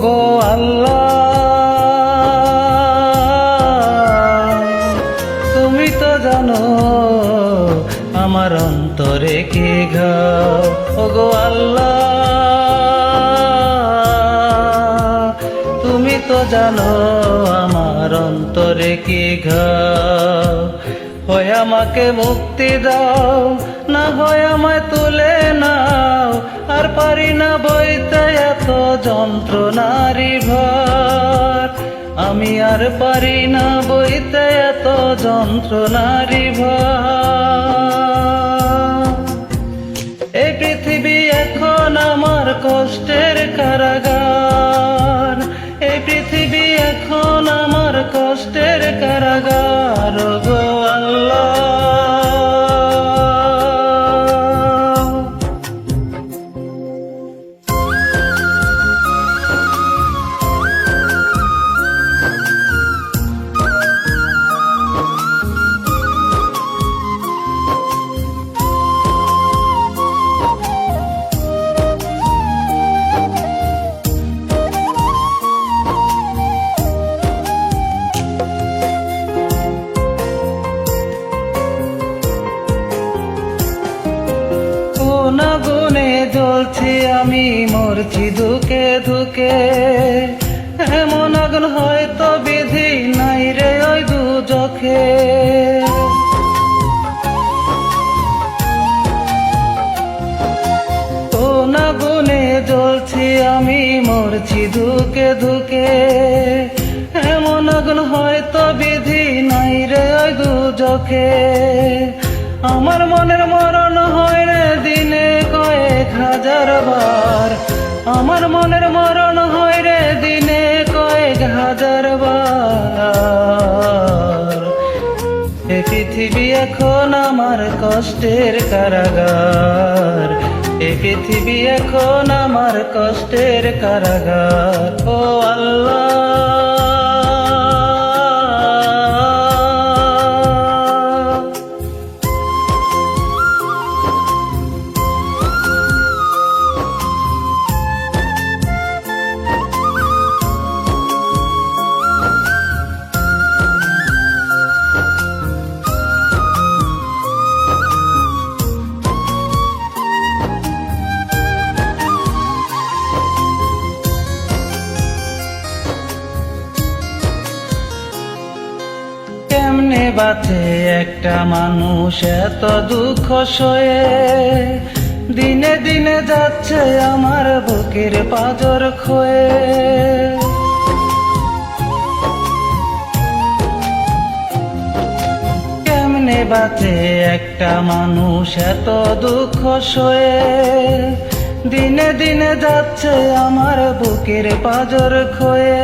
ওগো আল্লাহ, তুমি তো জানো আমার অন্তরে কি ঘাও। ওগো আল্লাহ, তুমি তো জানো আমার অন্তরে কি ঘাও। হয় আমাকে মুক্তি দাও, না হয় আমায় তুলে নাও, আর পারি না বইতে এত যন্ত্রণারি ভার। আমি আর পারি না বইতে এত যন্ত্রণারি ভার। এই পৃথিবী এখন আমার কষ্টের কারাগার, এই পৃথিবী এখন আমার কষ্টের কারাগার। ওগো আল্লাহ, কোন আগুনে জ্বলছি আমি, মরছি ধুকে ধুকে। এমন আগুন হয়তো বিধি নাই রে ওই দুজখে। কোন আগুনে জ্বলছি আমি, মরছি ধুকে ধুকে। এমন আগুন হয়তো বিধি নাই রে ওই দুজখে। আমার মনের মরণ হয় রে দিনে কয়েক হাজার বার, আমার মনের মরণ হয় রে দিনে কয়েক হাজার বার। এ পৃথিবী এখন আমার কষ্টের কারাগার, এ পৃথিবী এখন আমার কষ্টের কারাগার। ও আল্লাহ, কেমনে বাঁচে একটা মানুষ এত দুঃখ সয়ে। দিনে দিনে যাচ্ছে আমার বুকের পাঁজর ক্ষয়ে। কেমনে বাঁচে একটা মানুষ এত দুঃখ সয়ে। দিনে দিনে যাচ্ছে আমার বুকের পাঁজর ক্ষয়ে।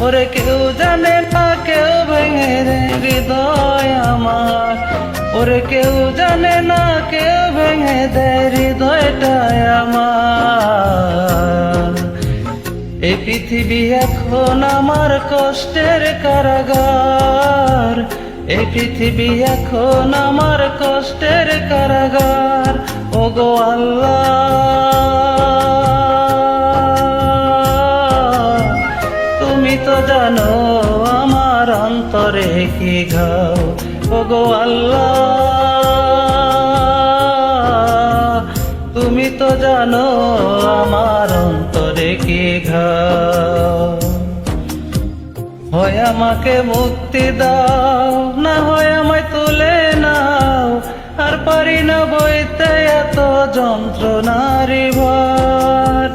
ওরে কেউ জানে না, কেউ ভেঙে হৃদয় আমার। ওরে কেউ জানে না, কেউ ভেঙে দেয় হৃদয়টাই আমার। এই পৃথিবী এখন আমার কষ্টের কারাগার, এই পৃথিবী এখন আমার কষ্টের কারাগার। ওগো আল্লাহ, তুমি তো জানো আমার অন্তরে কি ঘাও। ওগো আল্লাহ, তুমি তো জানো আমার অন্তরে কি ঘাও। হয় আমাকে মুক্তি দাও, না হয় আমায় তুলে নাও, আর পারি না বইতে এত যন্ত্রণারি ভার।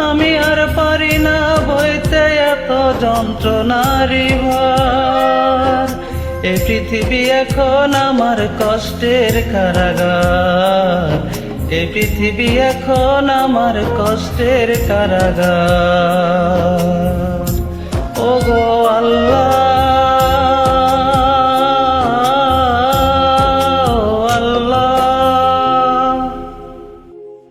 আমি আর পারি না বইতে এত যন্ত্রণারি ভার। এই পৃথিবী এখন আমার কষ্টের কারাগার, এই পৃথিবী এখন আমার কষ্টের কারাগার। ওগো আল্লাহ।